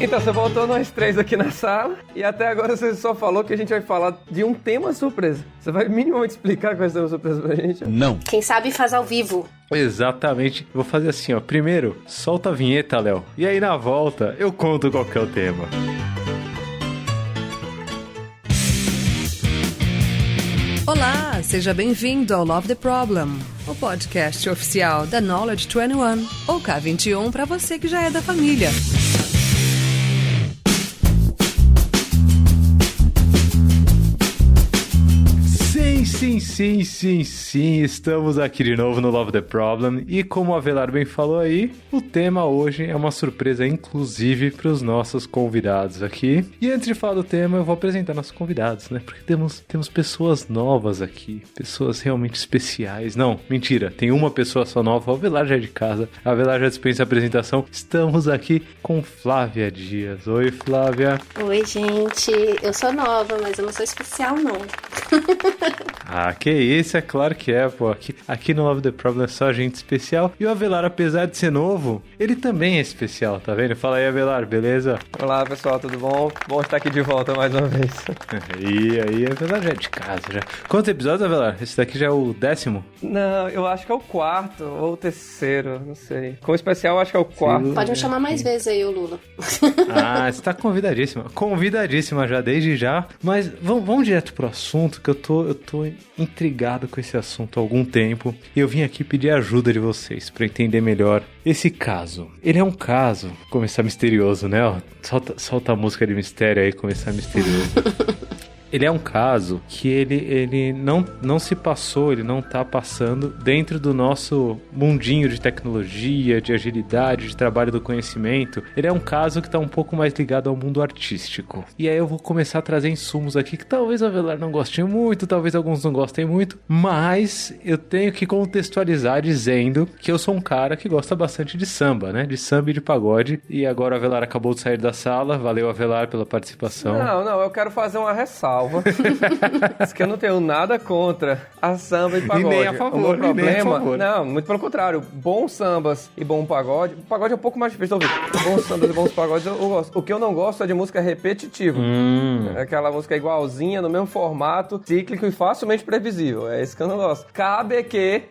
Então, você voltou nós três aqui na sala e até agora você só falou que a gente vai falar de um tema surpresa. Você vai minimamente explicar qual é o tema surpresa pra gente? Não. Quem sabe faz ao vivo. Exatamente. Vou fazer assim, ó. Primeiro, solta a vinheta, Léo. E aí, na volta, eu conto qual que é o tema. Olá, seja bem-vindo ao Love the Problem, o podcast oficial da Knowledge 21, ou K21 para você que já é da família. Sim, estamos aqui de novo no Love the Problem e como o Avelar bem falou aí, o tema hoje é uma surpresa inclusive para os nossos convidados aqui. E antes de falar do tema, eu vou apresentar nossos convidados, né? Porque temos pessoas novas aqui, pessoas realmente especiais. Não, mentira, tem uma pessoa só nova, o Avelar já é de casa, a Avelar já dispensa a apresentação. Estamos aqui com Flávia Dias. Oi, Flávia. Oi, gente. Eu sou nova, mas eu não sou especial, não. Ah, que isso, é claro que é, pô. Aqui no Love the Problem é só gente especial. E o Avelar, apesar de ser novo, ele também é especial, tá vendo? Fala aí, Avelar, beleza? Olá, pessoal, tudo bom? Bom estar aqui de volta mais uma vez. Aí, Avelar já é de casa, já. Quantos episódios, Avelar? Esse daqui já é o 10º? Não, eu acho que é o 4º ou o 3º, não sei. Com o especial, eu acho que é o 4º. Pode me chamar mais vezes aí, ô Lula. Ah, você tá convidadíssima. Convidadíssima já, desde já. Mas vamos direto pro assunto, que eu tô intrigado com esse assunto há algum tempo. E eu vim aqui pedir ajuda de vocês pra entender melhor esse caso. Ele é um caso, começar misterioso, né? Ó, solta a música de mistério aí, começar misterioso. Ele é um caso que ele não se passou, ele não tá passando dentro do nosso mundinho de tecnologia, de agilidade, de trabalho do conhecimento. Ele é um caso que tá um pouco mais ligado ao mundo artístico. E aí eu vou começar a trazer insumos aqui que talvez o Avelar não goste muito, talvez alguns não gostem muito, mas eu tenho que contextualizar dizendo que eu sou um cara que gosta bastante de samba, né? De samba e de pagode. E agora o Avelar acabou de sair da sala. Valeu, Avelar, pela participação. Não, eu quero fazer uma ressalva. Diz que eu não tenho nada contra a samba e pagode. E nem a favor, o meu problema, nem a favor. Não, muito pelo contrário. Bons sambas e bom pagode. O pagode é um pouco mais difícil de ouvir. Bons sambas e bons pagodes eu gosto. O que eu não gosto é de música repetitiva. Aquela música igualzinha, no mesmo formato, cíclico e facilmente previsível. É isso que eu não gosto. Cabe que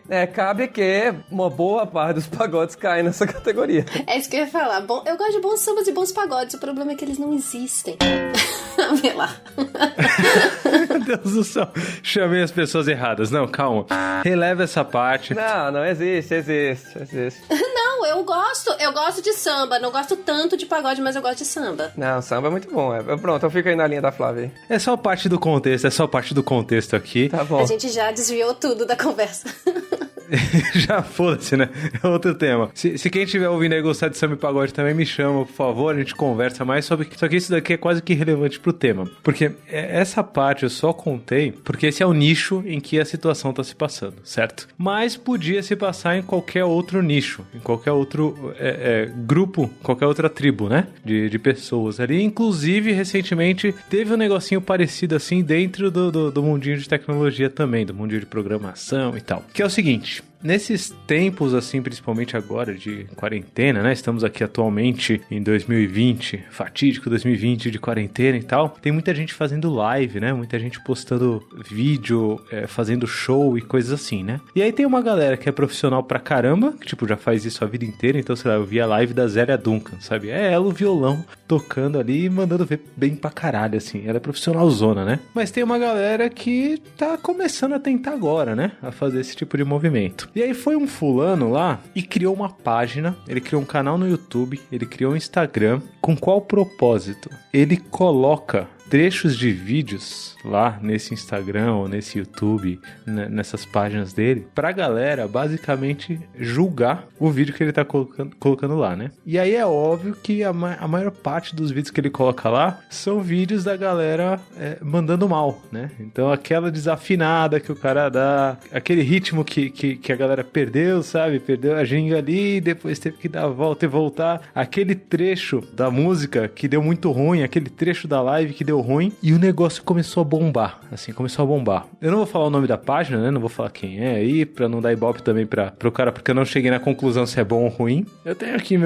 uma boa parte dos pagodes caem nessa categoria. É isso que eu ia falar. Bom, eu gosto de bons sambas e bons pagodes. O problema é que eles não existem. Vê lá. Meu Deus do céu. Chamei as pessoas erradas. Não, calma. Releva essa parte. Não, existe. Não, eu gosto de samba. Não gosto tanto de pagode, mas eu gosto de samba. Não, samba é muito bom. Pronto, eu fico aí na linha da Flávia. É só parte do contexto aqui. Tá bom. A gente já desviou tudo da conversa. Já foda-se, né? É outro tema. Se quem estiver ouvindo aí gostar de samba e pagode também me chama, por favor, a gente conversa mais sobre... Só que isso daqui é quase que irrelevante pro tema. Porque essa parte eu só contei porque esse é o nicho em que a situação tá se passando, certo? Mas podia se passar em qualquer outro nicho, em qualquer outro grupo, qualquer outra tribo, né? De pessoas ali. Inclusive, recentemente, teve um negocinho parecido assim dentro do mundinho de tecnologia também, do mundinho de programação e tal. Que é o seguinte... Nesses tempos, assim, principalmente agora de quarentena, né? Estamos aqui atualmente em 2020, fatídico 2020 de quarentena e tal. Tem muita gente fazendo live, né? Muita gente postando vídeo, fazendo show e coisas assim, né? E aí tem uma galera que é profissional pra caramba, que, tipo, já faz isso a vida inteira. Então, sei lá, eu vi a live da Zélia Duncan, sabe? É ela, o violão, tocando ali e mandando ver bem pra caralho, assim. Ela é profissionalzona, né? Mas tem uma galera que tá começando a tentar agora, né? A fazer esse tipo de movimento. E aí foi um fulano lá e criou uma página, ele criou um canal no YouTube, ele criou um Instagram. Com qual propósito? Ele coloca trechos de vídeos lá nesse Instagram ou nesse YouTube, nessas páginas dele, pra galera basicamente julgar o vídeo que ele tá colocando lá, né? E aí é óbvio que a maior parte dos vídeos que ele coloca lá são vídeos da galera mandando mal, né? Então aquela desafinada que o cara dá, aquele ritmo que a galera perdeu, sabe? Perdeu a ginga ali, depois teve que dar a volta e voltar. Aquele trecho da música que deu muito ruim, aquele trecho da live que deu ruim e o negócio começou a bombar, assim, começou a bombar. Eu não vou falar o nome da página, né? Não vou falar quem é aí, pra não dar ibope também pro cara, porque eu não cheguei na conclusão se é bom ou ruim. Eu tenho aqui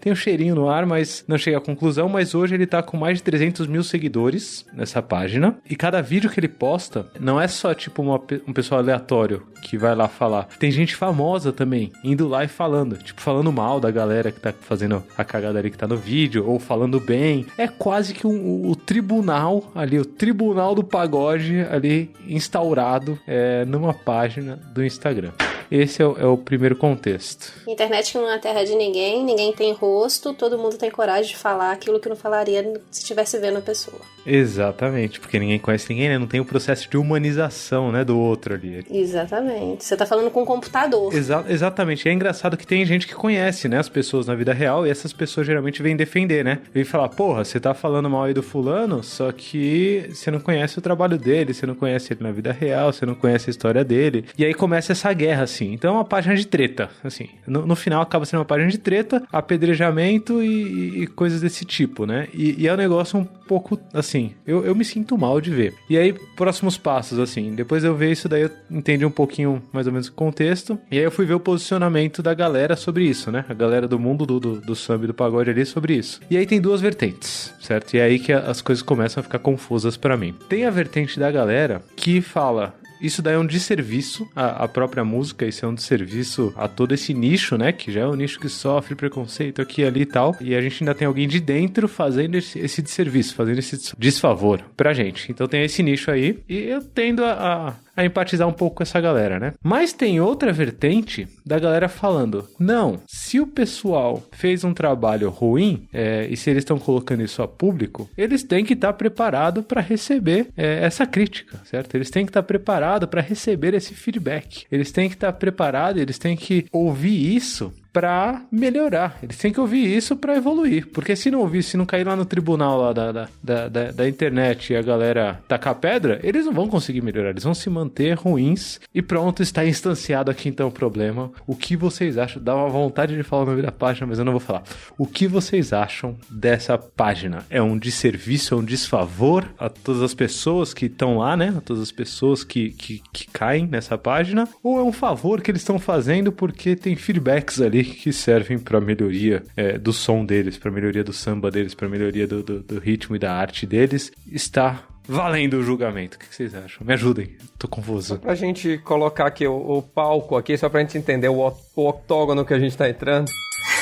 tem um cheirinho no ar, mas não cheguei à conclusão, mas hoje ele tá com mais de 300 mil seguidores nessa página, e cada vídeo que ele posta não é só, tipo, um pessoal aleatório que vai lá falar. Tem gente famosa também, indo lá e falando, tipo, falando mal da galera que tá fazendo a cagada ali que tá no vídeo, ou falando bem. É quase que o tribunal ali, o tribunal do pagode ali instaurado numa página do Instagram. Esse é o primeiro contexto. Internet não é terra de ninguém tem rosto, todo mundo tem coragem de falar aquilo que não falaria se estivesse vendo a pessoa. Exatamente, porque ninguém conhece ninguém, né? Não tem o processo de humanização, né, do outro ali. Exatamente. Você tá falando com um computador. Exatamente. E é engraçado que tem gente que conhece, né, as pessoas na vida real, e essas pessoas geralmente vêm defender, né? Vêm falar, porra, você tá falando mal aí do fulano, só que você não conhece o trabalho dele, você não conhece ele na vida real, você não conhece a história dele. E aí começa essa guerra, assim. Então é uma página de treta, assim. No final acaba sendo uma página de treta, apedrejamento e coisas desse tipo, né? E é um negócio um pouco, assim, eu me sinto mal de ver. E aí, próximos passos, assim, depois eu ver isso daí, eu entendi um pouquinho mais ou menos o contexto, e aí eu fui ver o posicionamento da galera sobre isso, né? A galera do mundo do samba e do pagode ali sobre isso. E aí tem duas vertentes, certo? E é aí que as coisas começam a ficar confusas pra mim. Tem a vertente da galera que fala... Isso daí é um desserviço à própria música, isso é um desserviço a todo esse nicho, né? Que já é um nicho que sofre preconceito aqui, ali e tal. E a gente ainda tem alguém de dentro fazendo esse desserviço, fazendo esse desfavor pra gente. Então tem esse nicho aí e eu tendo a empatizar um pouco com essa galera, né? Mas tem outra vertente da galera falando, não, se o pessoal fez um trabalho ruim, e se eles estão colocando isso a público, eles têm que estar preparados para receber essa crítica, certo? Eles têm que estar preparados para receber esse feedback. Eles têm que estar preparados, eles têm que ouvir isso pra melhorar. Eles têm que ouvir isso pra evoluir. Porque se não ouvir, se não cair lá no tribunal lá da internet e a galera tacar pedra, eles não vão conseguir melhorar. Eles vão se manter ruins e pronto, está instanciado aqui então o problema. O que vocês acham? Dá uma vontade de falar o nome da página, mas eu não vou falar. O que vocês acham dessa página? É um desserviço, é um desfavor a todas as pessoas que estão lá, né? A todas as pessoas que caem nessa página? Ou é um favor que eles estão fazendo porque tem feedbacks ali que servem para melhoria do som deles, para melhoria do samba deles, para melhoria do ritmo e da arte deles? Está valendo o julgamento. O que vocês acham? Me ajudem, tô confuso. Só pra gente colocar aqui o palco aqui, só pra gente entender o octógono que a gente tá entrando.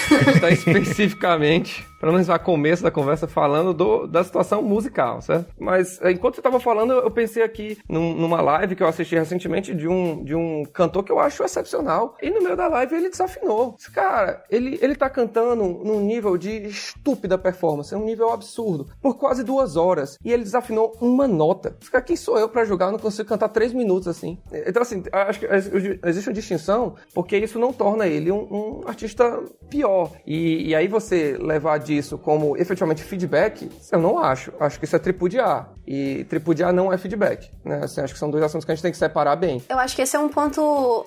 A gente tá especificamente, pelo menos no começo da conversa, falando da situação musical, certo? Mas enquanto você tava falando, eu pensei aqui numa live que eu assisti recentemente de um cantor que eu acho excepcional. E no meio da live ele desafinou. Esse cara, ele tá cantando num nível de estúpida performance, um nível absurdo, por quase 2 horas. E ele desafinou uma nota. Esse cara, quem sou eu pra julgar? Eu não consigo cantar 3 minutos assim. Então, assim, acho que existe uma distinção, porque isso não torna ele um artista pior. E aí você levar disso como efetivamente feedback, eu não acho. Acho que isso é tripudiar. E tripudiar não é feedback, né? Assim, acho que são 2 assuntos que a gente tem que separar bem. Eu acho que esse é um ponto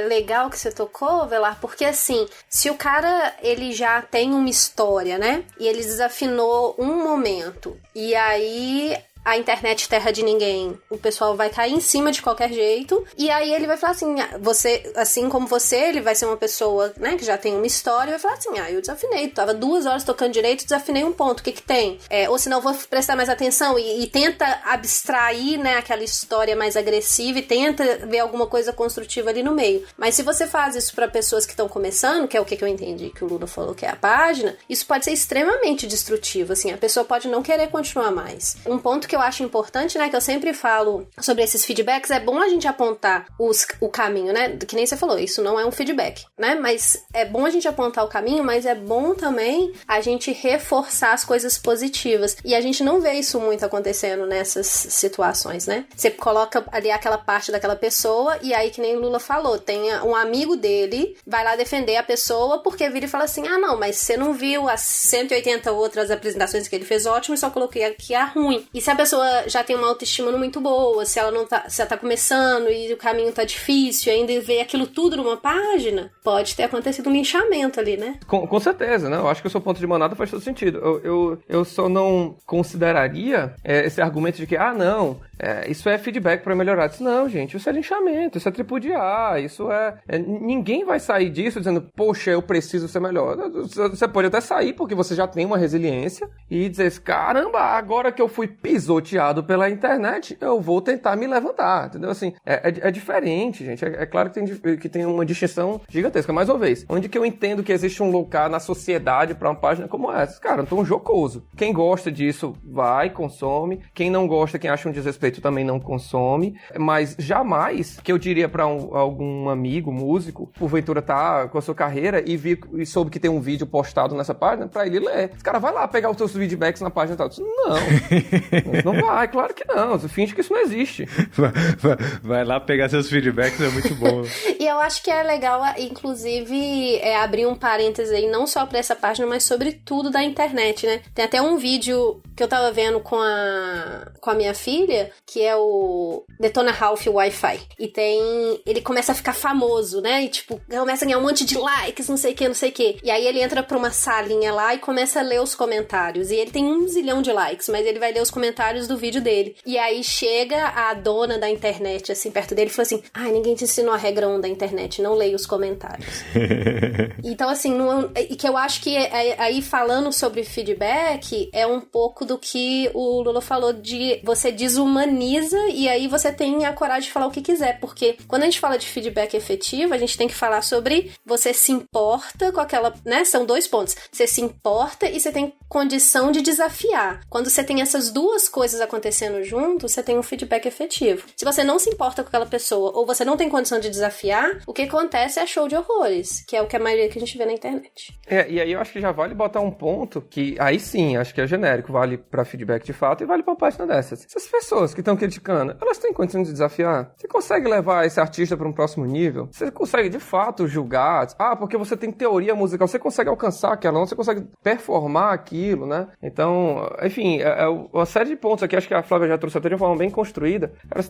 legal que você tocou, Velar, porque assim, se o cara, ele já tem uma história, né? E ele desafinou um momento, e aí... a internet terra de ninguém, o pessoal vai cair em cima de qualquer jeito, e aí ele vai falar assim, você, assim como você, ele vai ser uma pessoa, né, que já tem uma história, e vai falar assim, eu desafinei, tava 2 horas tocando direito, desafinei um ponto, o que tem? Ou senão eu vou prestar mais atenção, e tenta abstrair, né, aquela história mais agressiva, e tenta ver alguma coisa construtiva ali no meio. Mas se você faz isso pra pessoas que estão começando, que é o que eu entendi que o Lula falou que é a página, isso pode ser extremamente destrutivo, assim, a pessoa pode não querer continuar mais. Um ponto que eu acho importante, né, que eu sempre falo sobre esses feedbacks, é bom a gente apontar o caminho, né, que nem você falou, isso não é um feedback, né, mas é bom a gente apontar o caminho, mas é bom também a gente reforçar as coisas positivas, e a gente não vê isso muito acontecendo nessas situações, né, você coloca ali aquela parte daquela pessoa, e aí que nem o Lula falou, tem um amigo dele, vai lá defender a pessoa, porque vira e fala assim, não, mas você não viu as 180 outras apresentações que ele fez ótimo, e só coloquei aqui a ruim, e se a pessoa pessoa já tem uma autoestima muito boa, se ela tá começando e o caminho tá difícil, ainda vê aquilo tudo numa página, pode ter acontecido um linchamento ali, né? Com certeza, né? Eu acho que o seu ponto de manada faz todo sentido. Eu só não consideraria esse argumento de que, não, isso é feedback pra melhorar. Não, gente, isso é linchamento, isso é tripudiar, isso ninguém vai sair disso dizendo, poxa, eu preciso ser melhor. Você pode até sair porque você já tem uma resiliência e dizer, caramba, agora que eu fui pisoteado pela internet, eu vou tentar me levantar, entendeu? Assim, é diferente, gente. É claro que tem uma distinção gigantesca. Mais uma vez, onde que eu entendo que existe um lugar na sociedade pra uma página como essa? Cara, eu tô um jocoso. Quem gosta disso, vai, consome. Quem não gosta, quem acha um desrespeito, também não consome. Mas jamais que eu diria pra algum amigo, músico, porventura tá com a sua carreira e soube que tem um vídeo postado nessa página, pra ele ler. Esse cara vai lá pegar os seus feedbacks na página e tal. Não vai, claro que não. Você finge que isso não existe. Vai lá pegar seus feedbacks, é muito bom. E eu acho que é legal, inclusive, abrir um parêntese aí, não só pra essa página, mas sobre tudo da internet, né? Tem até um vídeo que eu tava vendo com a minha filha, que é o Detona Ralph Wi-Fi. E ele começa a ficar famoso, né? E tipo, começa a ganhar um monte de likes, não sei o que. E aí ele entra pra uma salinha lá e começa a ler os comentários. E ele tem 1 zilhão de likes, mas ele vai ler os comentários do vídeo dele. E aí chega a dona da internet, assim, perto dele e fala assim, ninguém te ensinou a regra 1 da internet, não leia os comentários. Então, assim, que eu acho que aí falando sobre feedback, é um pouco do que o Lula falou de você desumaniza e aí você tem a coragem de falar o que quiser, porque quando a gente fala de feedback efetivo, a gente tem que falar sobre você se importa com aquela, né, são 2 pontos, você se importa e você tem condição de desafiar. Quando você tem essas duas coisas acontecendo junto, você tem um feedback efetivo. Se você não se importa com aquela pessoa ou você não tem condição de desafiar, o que acontece é show de horrores, que é o que a maioria que a gente vê na internet. E aí eu acho que já vale botar um ponto que, aí sim, acho que é genérico, vale pra feedback de fato e vale pra página dessas. Essas pessoas que estão criticando, elas têm condição de desafiar? Você consegue levar esse artista pra um próximo nível? Você consegue, de fato, julgar? Porque você tem teoria musical, você consegue alcançar aquela, você consegue performar aquilo, né? Então, enfim, uma série de pontos aqui, acho que a Flávia já trouxe até de uma forma bem construída. Cara,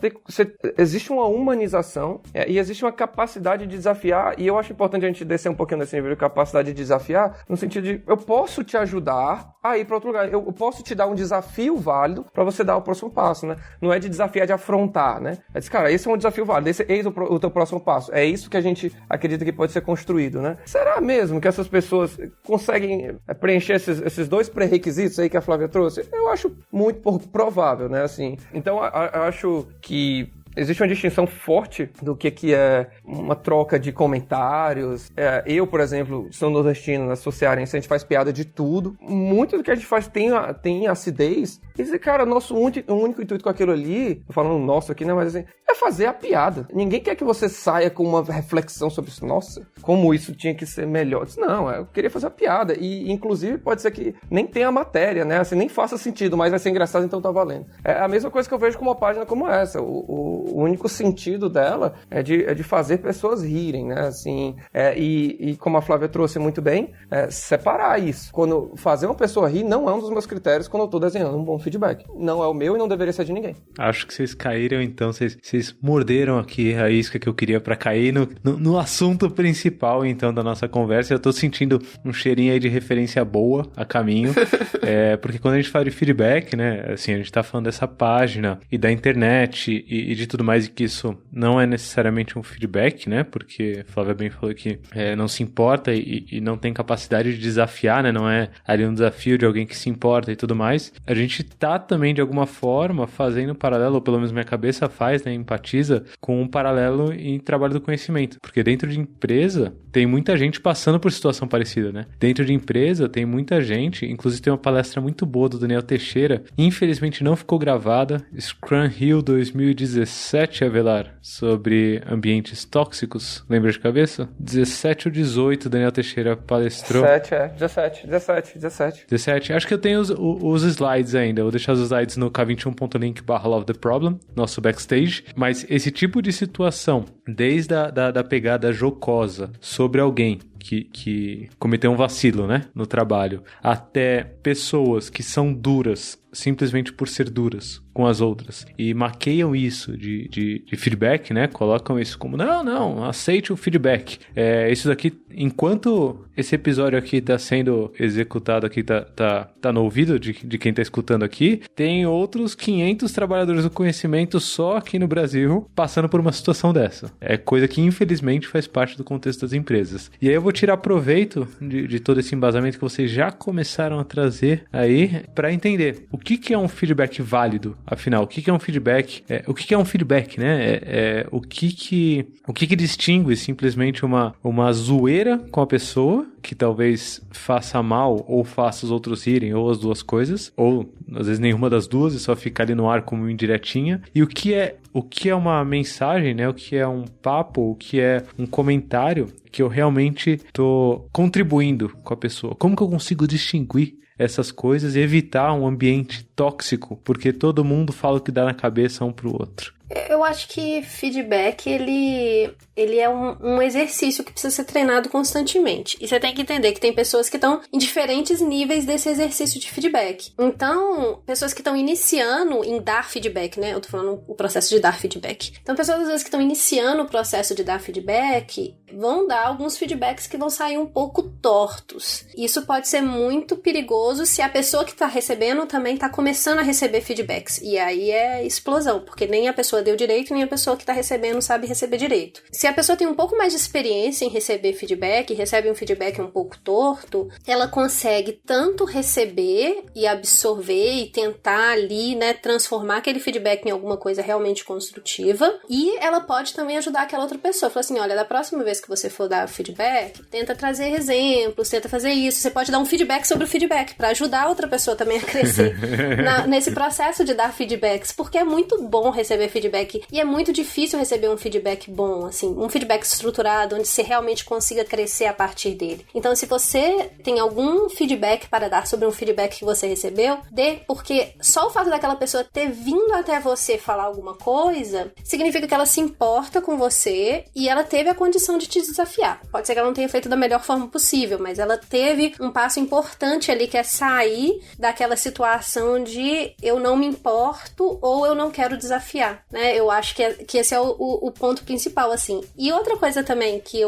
existe uma humanização e existe uma capacidade de desafiar, e eu acho importante a gente descer um pouquinho nesse nível de capacidade de desafiar, no sentido de, eu posso te ajudar a ir para outro lugar, eu posso te dar um desafio válido para você dar o próximo passo, né? Não é de desafiar, de afrontar, né? É de, cara, esse é um desafio válido, eis o teu próximo passo, é isso que a gente acredita que pode ser construído, né? Será mesmo que essas pessoas conseguem preencher esses 2 pré-requisitos aí que a Flávia trouxe? Eu acho muito pouco provável, né? Assim, então, eu acho que existe uma distinção forte do que é uma troca de comentários. Eu, por exemplo, sou nordestino, sou cearense, a gente faz piada de tudo. Muito do que a gente faz tem acidez. E dizer, cara, nosso único intuito com aquilo ali, tô falando nosso aqui, né, mas assim, é fazer a piada. Ninguém quer que você saia com uma reflexão sobre isso. Nossa, como isso tinha que ser melhor. Não, eu queria fazer a piada. E, inclusive, pode ser que nem tenha matéria, né? Assim, nem faça sentido, mas vai ser engraçado, então tá valendo. É a mesma coisa que eu vejo com uma página como essa. O único sentido dela é de fazer pessoas rirem, né? Assim, e como a Flávia trouxe muito bem, separar isso. Quando fazer uma pessoa rir não é um dos meus critérios quando eu tô desenhando um bom feedback. Não é o meu e não deveria ser de ninguém. Acho que vocês caíram, então, vocês morderam aqui a isca que eu queria pra cair no assunto principal, então, da nossa conversa. Eu tô sentindo um cheirinho aí de referência boa a caminho, porque quando a gente fala de feedback, né, assim, a gente tá falando dessa página e da internet e de tudo mais, e que isso não é necessariamente um feedback, né, porque a Flávia bem falou que não se importa e não tem capacidade de desafiar, né, não é ali um desafio de alguém que se importa e tudo mais. A gente tá também, de alguma forma, fazendo um paralelo, ou pelo menos minha cabeça faz, né, empatiza com um paralelo em trabalho do conhecimento, porque dentro de empresa tem muita gente passando por situação parecida, né? Dentro de empresa tem muita gente, inclusive tem uma palestra muito boa do Daniel Teixeira, infelizmente não ficou gravada, Scrum Hill 2017, Avelar, sobre ambientes tóxicos, lembra de cabeça? 17 ou 18, Daniel Teixeira palestrou. 17, acho que eu tenho os slides ainda, vou deixar os slides no k21.link/lovetheproblem, nosso backstage, mas esse tipo de situação, desde da pegada jocosa sobre alguém, que cometeu um vacilo, né, no trabalho, até pessoas que são duras simplesmente por ser duras com as outras e maqueiam isso de feedback, né? Colocam isso como, não, aceite o feedback. Isso daqui, enquanto esse episódio aqui tá sendo executado aqui, tá no ouvido de quem tá escutando aqui, tem outros 500 trabalhadores do conhecimento só aqui no Brasil passando por uma situação dessa. É coisa que infelizmente faz parte do contexto das empresas. E aí eu vou tirar proveito de todo esse embasamento que vocês já começaram a trazer aí para entender o que é um feedback válido, afinal, o que é um feedback, o que é um feedback, né? O que distingue simplesmente uma zoeira com a pessoa, que talvez faça mal ou faça os outros rirem, ou as duas coisas, ou às vezes nenhuma das duas e só fica ali no ar como indiretinha, e o que é uma mensagem, né? O que é um papo, o que é um comentário que eu realmente tô contribuindo com a pessoa. Como que eu consigo distinguir essas coisas e evitar um ambiente tóxico, porque todo mundo fala o que dá na cabeça um pro outro? Eu acho que feedback, ele é um exercício que precisa ser treinado constantemente. E você tem que entender que tem pessoas que estão em diferentes níveis desse exercício de feedback. Então, pessoas que estão iniciando em dar feedback, né? Eu tô falando o processo de dar feedback. Então, pessoas às vezes que estão iniciando o processo de dar feedback vão dar alguns feedbacks que vão sair um pouco tortos. Isso pode ser muito perigoso se a pessoa que está recebendo também está começando a receber feedbacks. E aí é explosão, porque nem a pessoa deu direito, nem a pessoa que está recebendo sabe receber direito. Se a pessoa tem um pouco mais de experiência em receber feedback, recebe um feedback um pouco torto, ela consegue tanto receber e absorver e tentar ali, né, transformar aquele feedback em alguma coisa realmente construtiva, e ela pode também ajudar aquela outra pessoa. Fala assim, olha, da próxima vez que você for dar feedback, tenta trazer exemplos, tenta fazer isso. Você pode dar um feedback sobre o feedback para ajudar a outra pessoa também a crescer nesse processo de dar feedbacks, porque é muito bom receber feedback e é muito difícil receber um feedback bom, assim, um feedback estruturado, onde você realmente consiga crescer a partir dele. Então, se você tem algum feedback para dar sobre um feedback que você recebeu, dê, porque só o fato daquela pessoa ter vindo até você falar alguma coisa, significa que ela se importa com você e ela teve a condição de te desafiar. Pode ser que ela não tenha feito da melhor forma possível, mas ela teve um passo importante ali, que é sair daquela situação de eu não me importo ou eu não quero desafiar, né? Eu acho que esse é o ponto principal, assim. E outra coisa também que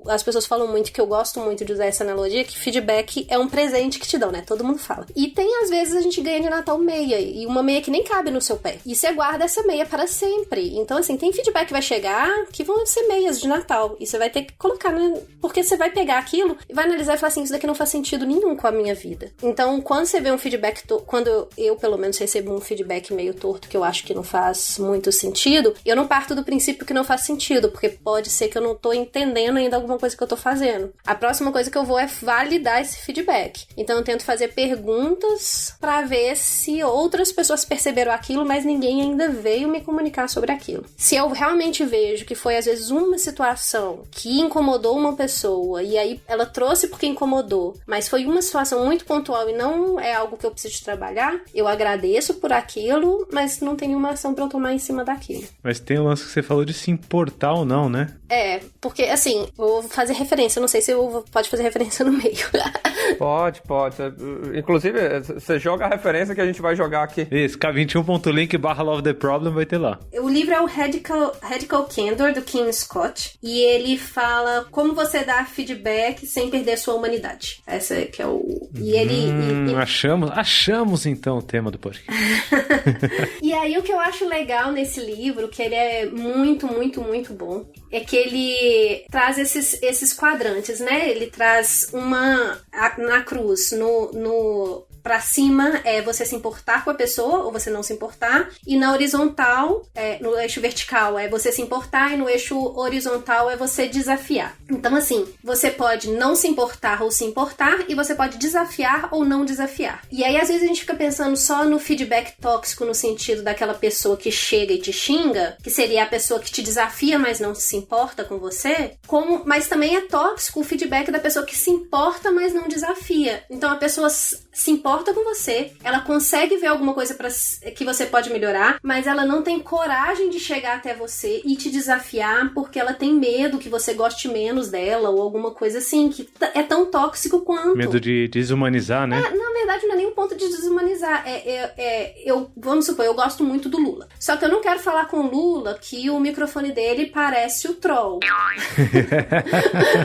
as pessoas falam muito, que eu gosto muito de usar essa analogia, que feedback é um presente que te dão, né? Todo mundo fala. E tem, às vezes, a gente ganha de Natal meia, e uma meia que nem cabe no seu pé. E você guarda essa meia para sempre. Então, assim, tem feedback que vai chegar que vão ser meias de Natal. E você vai ter que colocar, né? Porque você vai pegar aquilo e vai analisar e falar assim, isso daqui não faz sentido nenhum com a minha vida. Então, quando você vê um feedback, quando eu, pelo menos, recebo um feedback meio torto, que eu acho que não faz muito sentido, eu não parto do princípio que não faz sentido, porque pode ser que eu não tô entendendo ainda alguma coisa que eu tô fazendo. A próxima coisa que eu vou é validar esse feedback. Então, eu tento fazer perguntas pra ver se outras pessoas perceberam aquilo, mas ninguém ainda veio me comunicar sobre aquilo. Se eu realmente vejo que foi, às vezes, uma situação que incomodou uma pessoa, e aí ela trouxe porque incomodou, mas foi uma situação muito pontual e não é algo que eu preciso trabalhar, eu agradeço por aquilo, mas não tem nenhuma ação pra eu tomar em cima daquilo. Mas tem o lance que você falou de se importar ou não, né? É, porque, assim, vou fazer referência, eu não sei se pode fazer referência no meio. Pode. Inclusive, você joga a referência que a gente vai jogar aqui. Isso, k21.link/Love the Problem vai ter lá. O livro é o Radical Candor, do Kim Scott, e ele fala como você dá feedback sem perder sua humanidade. Essa é que é o... E ele... Achamos então o tema do podcast. E aí o que eu acho legal nesse livro, que ele é muito, muito, muito bom, é que ele traz esses quadrantes, né? Ele traz na cruz, pra cima é você se importar com a pessoa ou você não se importar, e na horizontal, no eixo vertical é você se importar, e no eixo horizontal é você desafiar. Então, assim, você pode não se importar ou se importar, e você pode desafiar ou não desafiar. E aí, às vezes, a gente fica pensando só no feedback tóxico, no sentido daquela pessoa que chega e te xinga, que seria a pessoa que te desafia, mas não se importa com você, mas também é tóxico o feedback da pessoa que se importa, mas não desafia. Então, a pessoa se importa com você, ela consegue ver alguma coisa que você pode melhorar, mas ela não tem coragem de chegar até você e te desafiar porque ela tem medo que você goste menos dela ou alguma coisa assim, que é tão tóxico quanto. Medo de desumanizar, né? Na verdade, não é nem um ponto de desumanizar. Vamos supor, eu gosto muito do Lula. Só que eu não quero falar com o Lula que o microfone dele parece o troll.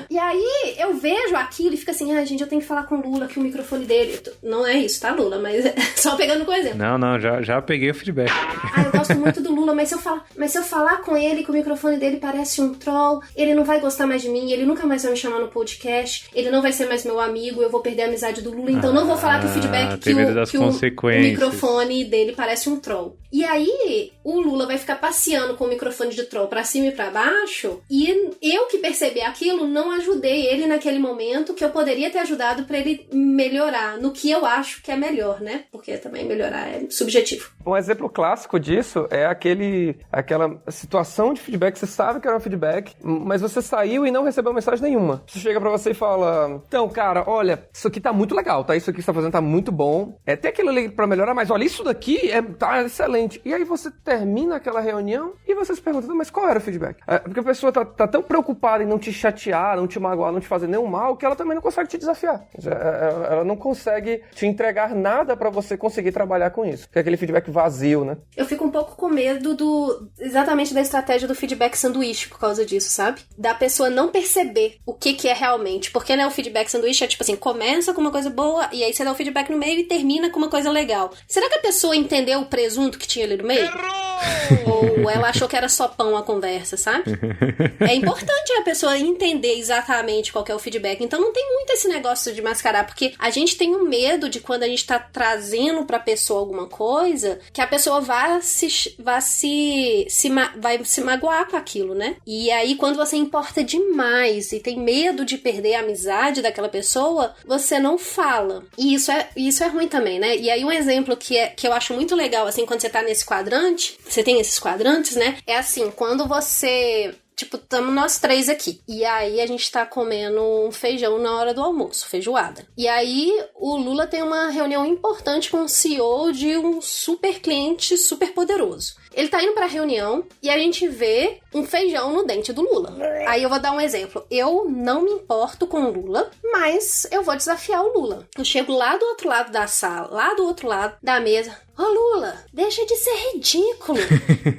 E aí, eu vejo aquilo e fico assim, gente, eu tenho que falar com o Lula que o microfone dele... Não é isso, tá, Lula? Mas só pegando com exemplo. Não, já peguei o feedback. Eu gosto muito do Lula, mas se eu falar com ele que o microfone dele parece um troll, ele não vai gostar mais de mim, ele nunca mais vai me chamar no podcast, ele não vai ser mais meu amigo, eu vou perder a amizade do Lula, então não vou falar que o feedback que o microfone dele parece um troll. E aí, o Lula vai ficar passeando com o microfone de troll pra cima e pra baixo, e eu que percebi aquilo, não ajudei ele naquele momento que eu poderia ter ajudado pra ele melhorar, no que eu acho que é melhor, né? Porque também melhorar é subjetivo. Um exemplo clássico disso é aquela situação de feedback, você sabe que era um feedback, mas você saiu e não recebeu mensagem nenhuma. Você chega pra você e fala, então, cara, olha, isso aqui tá muito legal, tá? Isso aqui que você tá fazendo tá muito bom. Tem aquilo ali pra melhorar, mas olha, isso daqui tá excelente. E aí você termina aquela reunião e você se pergunta, mas qual era o feedback? Porque a pessoa tá tão preocupada em não te chatear, não te magoar, não te fazer nenhum mal, que ela também não consegue te desafiar. Ela não consegue te entregar nada pra você conseguir trabalhar com isso. Que é aquele feedback vazio, né? Eu fico um pouco com medo exatamente da estratégia do feedback sanduíche por causa disso, sabe? Da pessoa não perceber o que é realmente. Porque, né, o feedback sanduíche é tipo assim, começa com uma coisa boa e aí você dá o feedback no meio e termina com uma coisa legal. Será que a pessoa entendeu o presunto que tinha ali no meio? Ou ela achou que era só pão a conversa, sabe? É importante a pessoa entender exatamente qual que é o feedback. Então não tem muito esse negócio de mascarar, porque a gente tem um medo de quando a gente tá trazendo pra pessoa alguma coisa, que a pessoa vai se magoar com aquilo, né? E aí quando você importa demais e tem medo de perder a amizade daquela pessoa, você não fala. E isso é ruim também, né? E aí um exemplo que eu acho muito legal, assim, quando você tá nesse quadrante, você tem esses quadrantes, né? É assim, quando você... Tipo, estamos nós três aqui. E aí a gente tá comendo um feijão na hora do almoço, feijoada. E aí o Lula tem uma reunião importante com o CEO de um super cliente super poderoso. Ele tá indo pra reunião e a gente vê um feijão no dente do Lula. Aí eu vou dar um exemplo. Eu não me importo com o Lula, mas eu vou desafiar o Lula. Eu chego lá do outro lado da sala, lá do outro lado da mesa. Ô Lula, deixa de ser ridículo.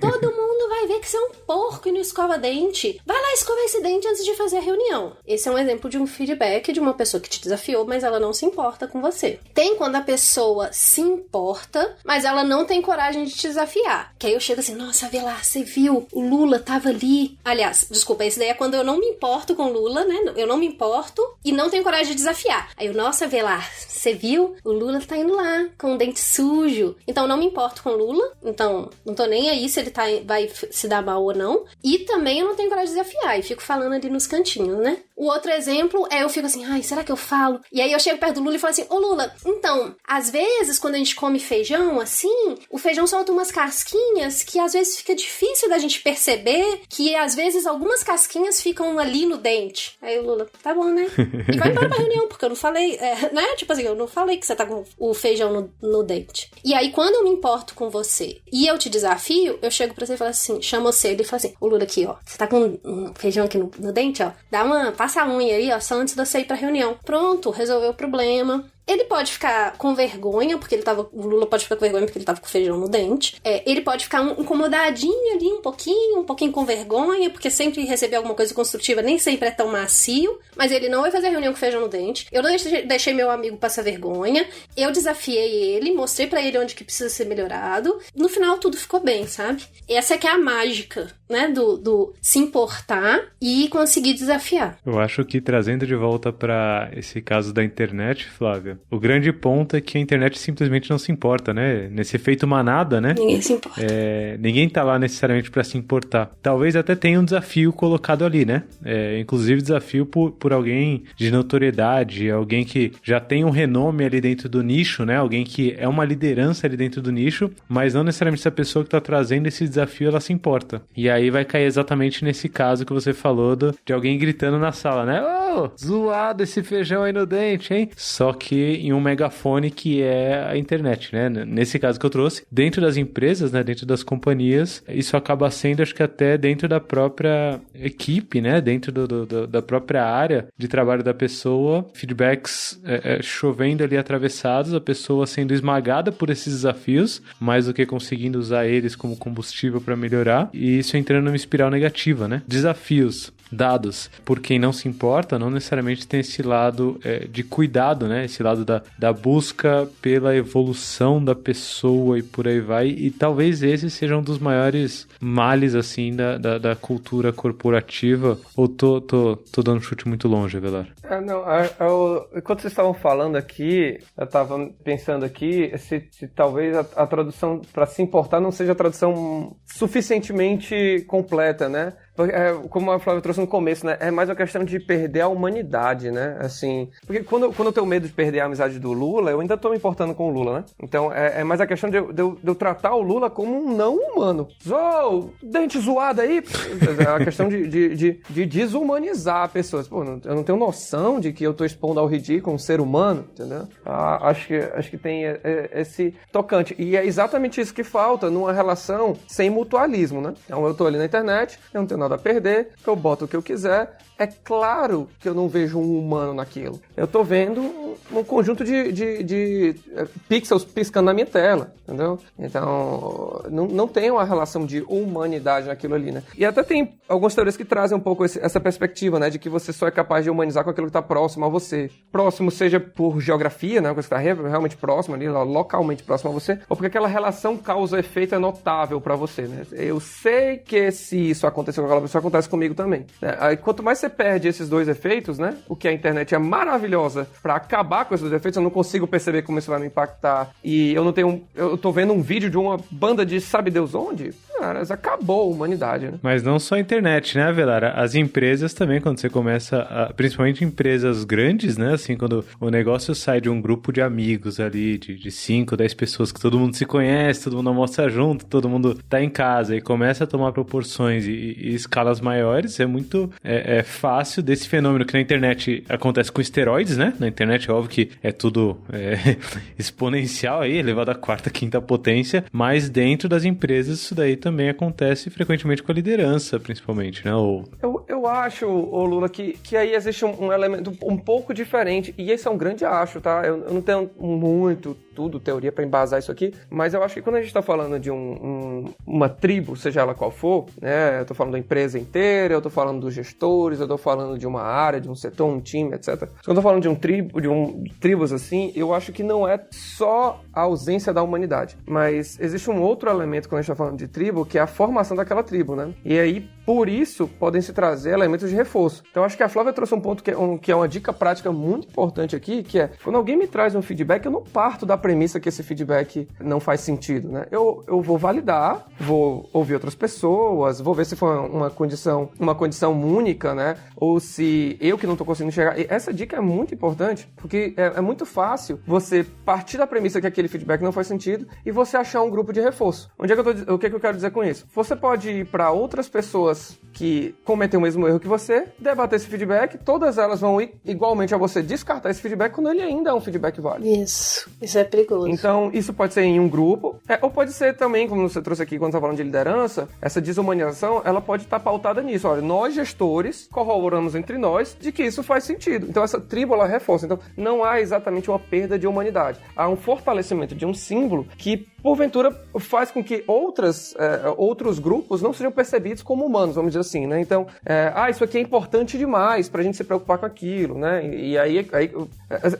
Todo mundo vai ver que você é um porco e não escova dente. Vai lá escovar esse dente antes de fazer a reunião. Esse é um exemplo de um feedback de uma pessoa que te desafiou, mas ela não se importa com você. Tem quando a pessoa se importa, mas ela não tem coragem de te desafiar. Que aí eu chego assim, nossa, Avelar, você viu? O Lula tava ali. Aliás, desculpa, esse daí é quando eu não me importo com o Lula, né? Eu não me importo e não tenho coragem de desafiar. Aí eu, nossa, Avelar, você viu? O Lula tá indo lá com o dente sujo. Então, não me importo com o Lula. Então, não tô nem aí se ele vai se dar mal ou não. E também eu não tenho coragem de desafiar. E fico falando ali nos cantinhos, né? O outro exemplo é eu fico assim, ai, será que eu falo? E aí eu chego perto do Lula e falo assim, ô Lula, então, às vezes quando a gente come feijão, assim, o feijão solta umas casquinhas que às vezes fica difícil da gente perceber que às vezes algumas casquinhas ficam ali no dente. Aí o Lula, tá bom, né? E vai embora pra reunião, porque eu não falei, né? Tipo assim, eu não falei que você tá com o feijão no dente. E aí quando eu me importo com você e eu te desafio, eu chego pra você e falo assim, chamo você e falo assim, ô Lula aqui, ó, você tá com um feijão aqui no dente, ó, passa a unha aí, ó, só antes de você ir pra reunião. Pronto, resolveu o problema. Ele pode ficar com vergonha, porque o Lula pode ficar com vergonha porque ele tava com feijão no dente. Ele pode ficar incomodadinho ali, um pouquinho com vergonha, porque sempre receber alguma coisa construtiva nem sempre é tão macio, mas ele não vai fazer reunião com feijão no dente. Eu não deixei meu amigo passar vergonha, eu desafiei ele, mostrei pra ele onde que precisa ser melhorado. No final, tudo ficou bem, sabe? Essa que é a mágica, né, do se importar e conseguir desafiar. Eu acho que trazendo de volta pra esse caso da internet, Flávia, o grande ponto é que a internet simplesmente não se importa, né? Nesse efeito manada, né? Ninguém se importa. Ninguém tá lá necessariamente pra se importar. Talvez até tenha um desafio colocado ali, né? Inclusive desafio por alguém de notoriedade, alguém que já tem um renome ali dentro do nicho, né? Alguém que é uma liderança ali dentro do nicho, mas não necessariamente essa pessoa que tá trazendo esse desafio, ela se importa. E aí vai cair exatamente nesse caso que você falou de alguém gritando na sala, né? Ô, zoado esse feijão aí no dente, hein? Só que bater em um megafone que é a internet, né? Nesse caso que eu trouxe, dentro das empresas, né? Dentro das companhias, isso acaba sendo, acho que até dentro da própria equipe, né? Dentro da própria área de trabalho da pessoa, feedbacks chovendo ali atravessados, a pessoa sendo esmagada por esses desafios, mais do que conseguindo usar eles como combustível para melhorar, e isso entrando numa espiral negativa, né? Desafios dados por quem não se importa, não necessariamente tem esse lado de cuidado, né? Esse lado da busca pela evolução da pessoa e por aí vai, e talvez esse seja um dos maiores males, assim, da cultura corporativa, ou tô dando um chute muito longe, Avelar? Enquanto vocês estavam falando aqui, eu estava pensando aqui se talvez a tradução para se importar não seja a tradução suficientemente completa, né? Como a Flávia trouxe no começo, né? É mais uma questão de perder a humanidade, né? Assim, porque quando eu tenho medo de perder a amizade do Lula, eu ainda tô me importando com o Lula, né? Então, é mais a questão de eu tratar o Lula como um não humano. Dente zoado aí! É a questão de desumanizar pessoas. Pô, eu não tenho noção de que eu tô expondo ao ridículo um ser humano, entendeu? Acho que tem esse tocante. E é exatamente isso que falta numa relação sem mutualismo, né? Então, eu tô ali na internet, eu não tenho nada a perder, eu boto o que eu quiser. É claro que eu não vejo um humano naquilo. Eu tô vendo um conjunto de pixels piscando na minha tela, entendeu? Então, não tem uma relação de humanidade naquilo ali, né? E até tem algumas teorias que trazem um pouco essa perspectiva, né? De que você só é capaz de humanizar com aquilo que tá próximo a você. Próximo, seja por geografia, né? Uma coisa que tá realmente próximo ali, localmente próximo a você, ou porque aquela relação causa-efeito é notável pra você, né? Eu sei que se isso aconteceu com aquela pessoa, acontece comigo também, né? Aí, quanto mais você perde esses dois efeitos, né? O que a internet é maravilhosa pra acabar com esses dois efeitos, eu não consigo perceber como isso vai me impactar. E eu tô vendo um vídeo de uma banda de sabe Deus onde? Cara, acabou a humanidade, né? Mas não só a internet, né, Avelar? As empresas também, quando você começa principalmente empresas grandes, né? Assim, quando o negócio sai de um grupo de amigos ali, de 5, 10 pessoas, que todo mundo se conhece, todo mundo almoça junto, todo mundo tá em casa e começa a tomar proporções e escalas maiores, é muito fácil desse fenômeno que na internet acontece com esteroides, né? Na internet é óbvio que é tudo exponencial aí, elevado à quarta, quinta potência, mas dentro das empresas isso daí também acontece frequentemente com a liderança, principalmente, né? Eu acho, Lula, que aí existe um elemento um pouco diferente, e esse é um grande acho, tá? Eu não tenho muito teoria pra embasar isso aqui, mas eu acho que quando a gente tá falando de uma tribo, seja ela qual for, né? Eu tô falando da empresa inteira, eu tô falando dos gestores, eu tô falando de uma área, de um setor, um time, etc. Quando eu tô falando de tribos assim, eu acho que não é só a ausência da humanidade, mas existe um outro elemento quando a gente tá falando de tribo, que é a formação daquela tribo, né? E aí, por isso, podem se trazer elementos de reforço. Então, acho que a Flávia trouxe um ponto que é uma dica prática muito importante aqui, que é, quando alguém me traz um feedback, eu não parto da premissa que esse feedback não faz sentido, né? Eu vou validar, vou ouvir outras pessoas, vou ver se foi uma condição única, né? Ou se eu que não tô conseguindo chegar. E essa dica é muito importante, porque é muito fácil você partir da premissa que aquele feedback não faz sentido e você achar um grupo de reforço. O que eu quero dizer com isso? Você pode ir para outras pessoas que cometem o mesmo erro que você, debater esse feedback, todas elas vão ir igualmente a você descartar esse feedback quando ele ainda é um feedback válido. Isso é perigoso. Então, isso pode ser em um grupo, ou pode ser também, como você trouxe aqui quando você tá falando de liderança, essa desumanização, ela pode estar pautada nisso. Olha, nós gestores corroboramos entre nós de que isso faz sentido. Então, essa tribo, ela reforça. Então, não há exatamente uma perda de humanidade. Há um fortalecimento de um símbolo que, porventura, faz com que outros grupos não sejam percebidos como humanos, vamos dizer assim, né? Então, isso aqui é importante demais pra gente se preocupar com aquilo, né? E aí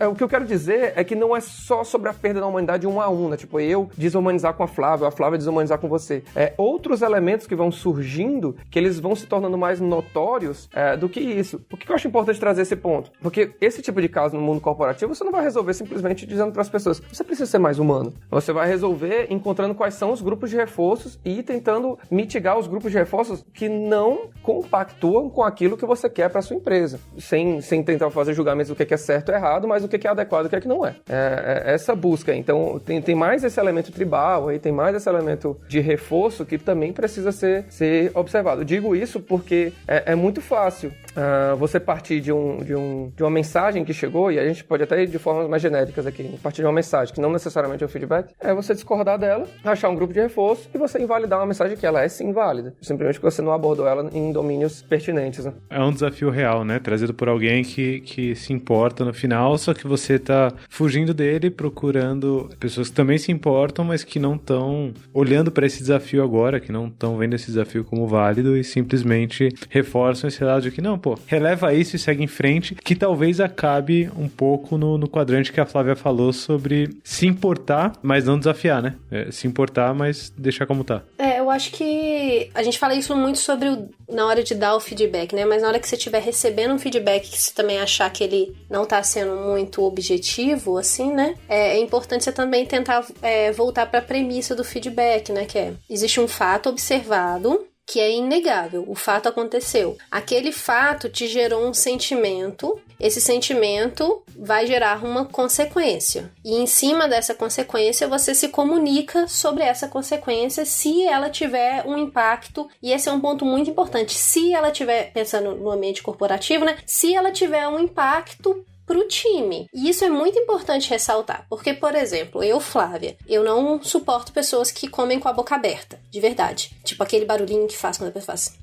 o que eu quero dizer é que não é só sobre a perda da humanidade um a um, né? Tipo, eu desumanizar com a Flávia desumanizar com você. Outros elementos que vão surgindo, que eles vão se tornando mais notórios do que isso. Por que eu acho importante trazer esse ponto? Porque esse tipo de caso no mundo corporativo, você não vai resolver simplesmente dizendo para as pessoas, você precisa ser mais humano. Você vai resolver resolver encontrando quais são os grupos de reforços e tentando mitigar os grupos de reforços que não compactuam com aquilo que você quer para sua empresa, sem tentar fazer julgamentos do que é certo ou errado, mas o que é adequado e o que não é. Essa busca. Então, tem mais esse elemento tribal, aí tem mais esse elemento de reforço que também precisa ser observado. Eu digo isso porque é muito fácil você partir de uma mensagem que chegou, e a gente pode até ir de formas mais genéricas aqui, partir de uma mensagem que não necessariamente é um feedback, é você discordar dela, achar um grupo de reforço e você invalidar uma mensagem que ela é sim válida, simplesmente porque você não abordou ela em domínios pertinentes, né? É um desafio real, né? Trazido por alguém que se importa no final, só que você tá fugindo dele, procurando pessoas que também se importam, mas que não estão olhando para esse desafio agora, que não estão vendo esse desafio como válido e simplesmente reforçam esse lado de que não, pô, releva isso e segue em frente, que talvez acabe um pouco no quadrante que a Flávia falou sobre se importar, mas não desafiar, né? Se importar, mas deixar como tá. Eu acho que a gente fala isso muito sobre na hora de dar o feedback, né? Mas na hora que você estiver recebendo um feedback que você também achar que ele não tá sendo muito objetivo, assim, né? É importante você também tentar voltar para a premissa do feedback, né? Que existe um fato observado que é inegável, o fato aconteceu. Aquele fato te gerou um sentimento, esse sentimento vai gerar uma consequência. E em cima dessa consequência, você se comunica sobre essa consequência se ela tiver um impacto, e esse é um ponto muito importante, se ela tiver, pensando no ambiente corporativo, né? Se ela tiver um impacto pro time. E isso é muito importante ressaltar, porque, por exemplo, eu, Flávia, eu não suporto pessoas que comem com a boca aberta, de verdade. Tipo aquele barulhinho que faz quando a pessoa faz...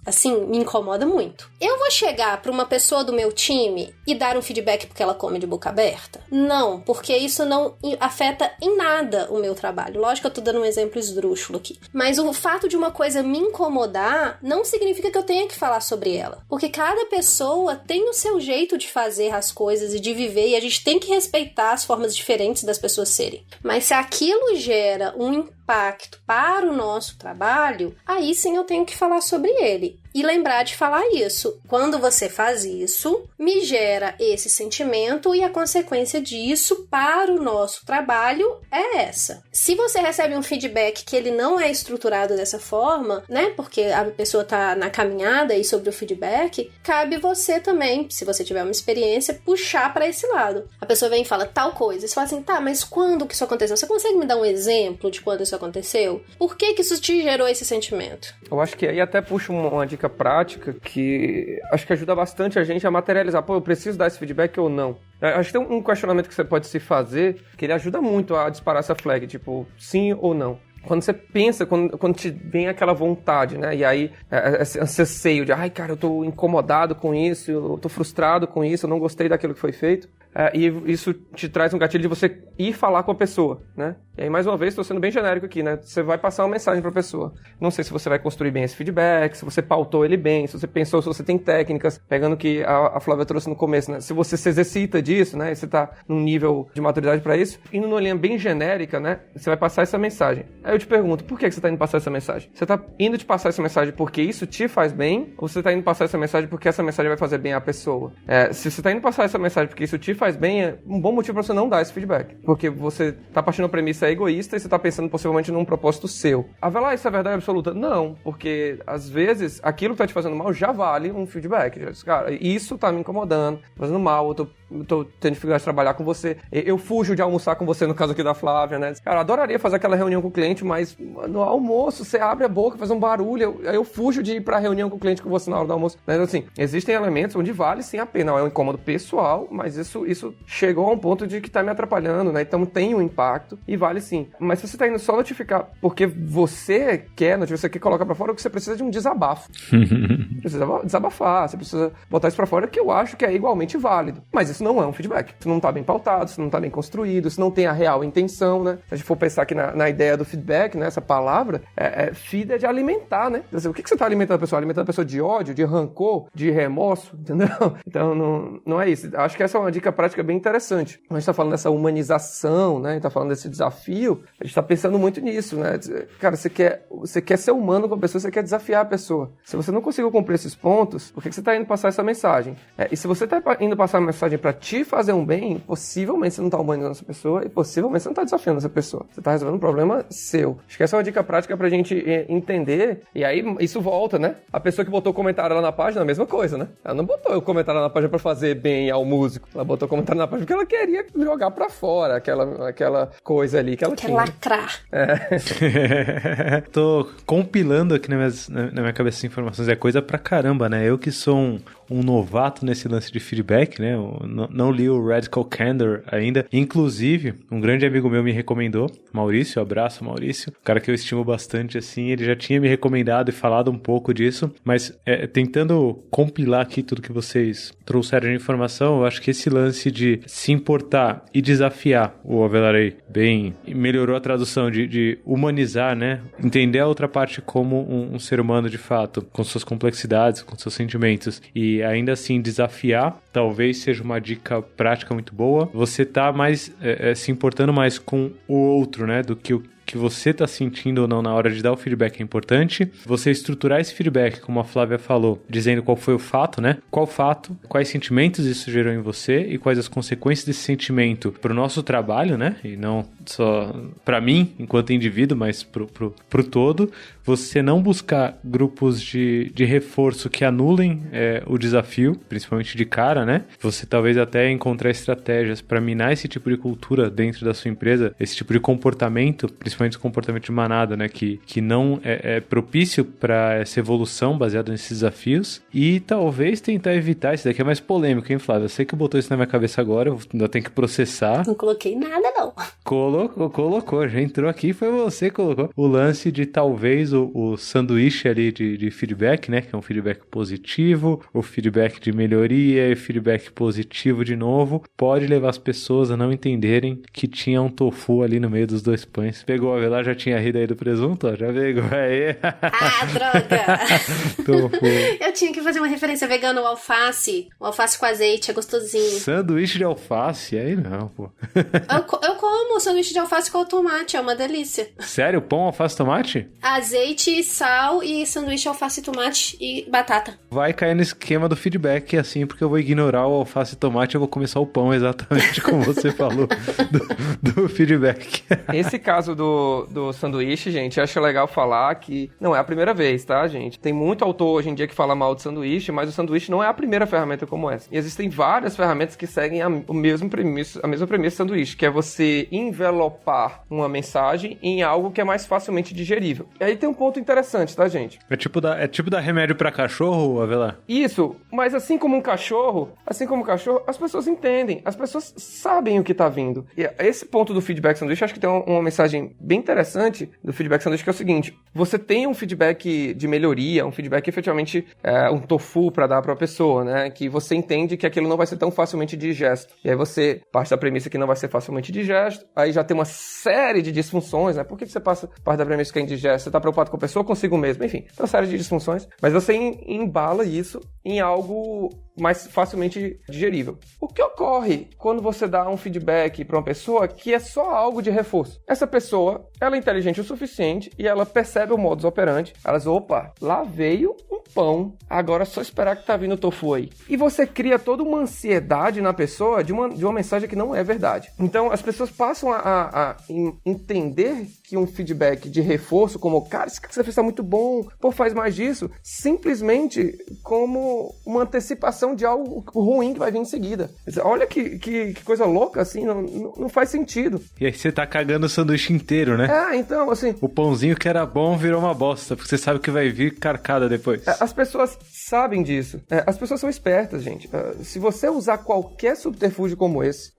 Assim, me incomoda muito. Eu vou chegar para uma pessoa do meu time e dar um feedback porque ela come de boca aberta? Não, porque isso não afeta em nada o meu trabalho. Lógico que eu tô dando um exemplo esdrúxulo aqui. Mas o fato de uma coisa me incomodar não significa que eu tenha que falar sobre ela. Porque cada pessoa tem o seu jeito de fazer as coisas e de viver, e a gente tem que respeitar as formas diferentes das pessoas serem. Mas se aquilo gera um impacto para o nosso trabalho, aí sim eu tenho que falar sobre ele. E lembrar de falar isso. Quando você faz isso, me gera esse sentimento e a consequência disso para o nosso trabalho é essa. Se você recebe um feedback que ele não é estruturado dessa forma, né? Porque a pessoa tá na caminhada aí sobre o feedback, cabe você também, se você tiver uma experiência, puxar para esse lado. A pessoa vem e fala tal coisa, e você fala assim, tá, mas quando que isso aconteceu? Você consegue me dar um exemplo de quando isso aconteceu? Por que isso te gerou esse sentimento? Eu acho que aí até puxa uma dica prática que acho que ajuda bastante a gente a materializar. Pô, eu preciso dar esse feedback ou não? Acho que tem um questionamento que você pode se fazer que ele ajuda muito a disparar essa flag, tipo, sim ou não. Quando você pensa, quando te vem aquela vontade, né? E aí, esse anseio de, ai, cara, eu tô incomodado com isso, eu tô frustrado com isso, eu não gostei daquilo que foi feito. E isso te traz um gatilho de você ir falar com a pessoa, né? E aí, mais uma vez, estou sendo bem genérico aqui, né? Você vai passar uma mensagem para a pessoa. Não sei se você vai construir bem esse feedback, se você pautou ele bem, se você pensou, se você tem técnicas, pegando o que a Flávia trouxe no começo, né? Se você se exercita disso, né? E você tá num nível de maturidade para isso, indo numa linha bem genérica, né? Você vai passar essa mensagem. Aí eu te pergunto, por que você tá indo passar essa mensagem? Você tá indo te passar essa mensagem porque isso te faz bem? Ou você tá indo passar essa mensagem porque essa mensagem vai fazer bem à pessoa? Se você tá indo passar essa mensagem porque isso te faz bem, é um bom motivo para você não dar esse feedback. Porque você tá partindo da premissa egoísta e você tá pensando possivelmente num propósito seu. Isso é verdade absoluta? Não, porque às vezes aquilo que tá te fazendo mal já vale um feedback. Já diz, cara, isso tá me incomodando, fazendo mal, eu tô tendo dificuldade de trabalhar com você. Eu fujo de almoçar com você, no caso aqui da Flávia, né? Cara, eu adoraria fazer aquela reunião com o cliente, mas no almoço você abre a boca, faz um barulho, eu fujo de ir pra reunião com o cliente com você na hora do almoço. Mas assim, existem elementos onde vale sim a pena. Não é um incômodo pessoal, mas isso chegou a um ponto de que tá me atrapalhando, né? Então tem um impacto e vale sim. Mas se você tá indo só notificar porque você quer colocar pra fora, que você precisa de um desabafo. Precisa desabafar, você precisa botar isso pra fora, que eu acho que é igualmente válido. Mas isso não é um feedback. Isso não tá bem pautado, isso não tá bem construído, isso não tem a real intenção, né? Se a gente for pensar aqui na ideia do feedback, né? Essa palavra, feed é de alimentar, né? O que você tá alimentando a pessoa? Alimentando a pessoa de ódio, de rancor, de remorso, entendeu? Então, não é isso. Acho que essa é uma dica prática bem interessante. A gente tá falando dessa humanização, né? A gente tá falando desse desafio, a gente tá pensando muito nisso, né? Cara, você quer ser humano com a pessoa, você quer desafiar a pessoa. Se você não conseguiu cumprir esses pontos, por que você tá indo passar essa mensagem? E se você tá indo passar uma mensagem pra te fazer um bem, possivelmente você não tá humanizando essa pessoa e possivelmente você não tá desafiando essa pessoa. Você tá resolvendo um problema seu. Acho que essa é uma dica prática pra gente entender, e aí isso volta, né? A pessoa que botou o comentário lá na página, a mesma coisa, né? Ela não botou o comentário lá na página pra fazer bem ao músico. Ela botou o comentário na página porque ela queria jogar pra fora aquela coisa ali que ela tinha. Quer lacrar. Tô compilando aqui na minha cabeça as informações. É coisa pra caramba, né? Eu que sou um novato nesse lance de feedback, né? Eu não li o Radical Candor ainda. Inclusive, um grande amigo meu me recomendou, Maurício, abraço Maurício, um cara que eu estimo bastante, assim, ele já tinha me recomendado e falado um pouco disso, mas tentando compilar aqui tudo que vocês trouxeram de informação, eu acho que esse lance de se importar e desafiar, o Avelarei bem melhorou a tradução de humanizar, né? Entender a outra parte como um ser humano de fato, com suas complexidades, com seus sentimentos, e ainda assim desafiar, talvez seja uma dica prática muito boa. Você tá mais se importando mais com o outro, né, do que o que você está sentindo ou não na hora de dar o feedback é importante. Você estruturar esse feedback, como a Flávia falou, dizendo qual foi o fato, né? Qual fato, quais sentimentos isso gerou em você e quais as consequências desse sentimento para o nosso trabalho, né? E não só para mim, enquanto indivíduo, mas pro todo. Você não buscar grupos de reforço que anulem o desafio, principalmente de cara, né? Você talvez até encontrar estratégias para minar esse tipo de cultura dentro da sua empresa, esse tipo de comportamento, principalmente o comportamento de manada, né? Que não é propício para essa evolução baseada nesses desafios. E talvez tentar evitar, isso daqui é mais polêmico, hein, Flávia? Eu sei que botou isso na minha cabeça agora, eu ainda tenho que processar. Não coloquei nada, não. Colocou, já entrou aqui, foi você que colocou. O lance de talvez o sanduíche ali de feedback, né? Que é um feedback positivo, o feedback de melhoria e feedback positivo de novo, pode levar as pessoas a não entenderem que tinha um tofu ali no meio dos dois pães. Pegou, a Avelar já tinha rido aí do presunto, ó, já pegou aí. Ah, droga! Tofu. Eu tinha que fazer uma referência vegana ao alface. O alface com azeite, é gostosinho. Sanduíche de alface? Aí não, pô. Eu como sanduíche de alface com tomate, é uma delícia. Sério? Pão, alface, tomate? Azeite, sal e sanduíche alface, tomate e batata. Vai cair no esquema do feedback, assim, porque eu vou ignorar o alface e tomate e eu vou começar o pão, exatamente como você falou do feedback. Esse caso do sanduíche, gente, eu acho legal falar que não é a primeira vez, tá, gente? Tem muito autor hoje em dia que fala mal de sanduíche, mas o sanduíche não é a primeira ferramenta como essa. E existem várias ferramentas que seguem a mesma premissa do sanduíche, que é você envelopar uma mensagem em algo que é mais facilmente digerível. E aí tem um ponto interessante, tá, gente? É tipo dar remédio pra cachorro, Avelar? Isso, mas assim como um cachorro, as pessoas entendem, as pessoas sabem o que tá vindo. E esse ponto do feedback sanduíche, acho que tem uma mensagem bem interessante do feedback sanduíche, que é o seguinte: você tem um feedback de melhoria, um feedback efetivamente um tofu pra dar pra pessoa, né? Que você entende que aquilo não vai ser tão facilmente digesto. E aí você parte da premissa que não vai ser facilmente digesto, aí já tem uma série de disfunções, né? Por que você parte da premissa que é indigesto? Você tá preocupado com a pessoa ou consigo mesmo? Enfim, tem uma série de disfunções, mas você embala isso em algo mais facilmente digerível. O que ocorre quando você dá um feedback para uma pessoa que é só algo de reforço? Essa pessoa, ela é inteligente o suficiente e ela percebe o modus operandi. Ela diz, opa, lá veio um pão, agora é só esperar que tá vindo o tofu aí. E você cria toda uma ansiedade na pessoa de uma mensagem que não é verdade. Então, as pessoas passam a entender que um feedback de reforço, como, cara, isso que você fez tá muito bom, pô, faz mais disso, simplesmente como uma antecipação de algo ruim que vai vir em seguida. Olha que coisa louca, assim, não faz sentido. E aí você tá cagando o sanduíche inteiro, né? Então, assim... O pãozinho que era bom virou uma bosta, porque você sabe que vai vir carcada depois. As pessoas sabem disso. As pessoas são espertas, gente. Se você usar qualquer subterfúgio como esse,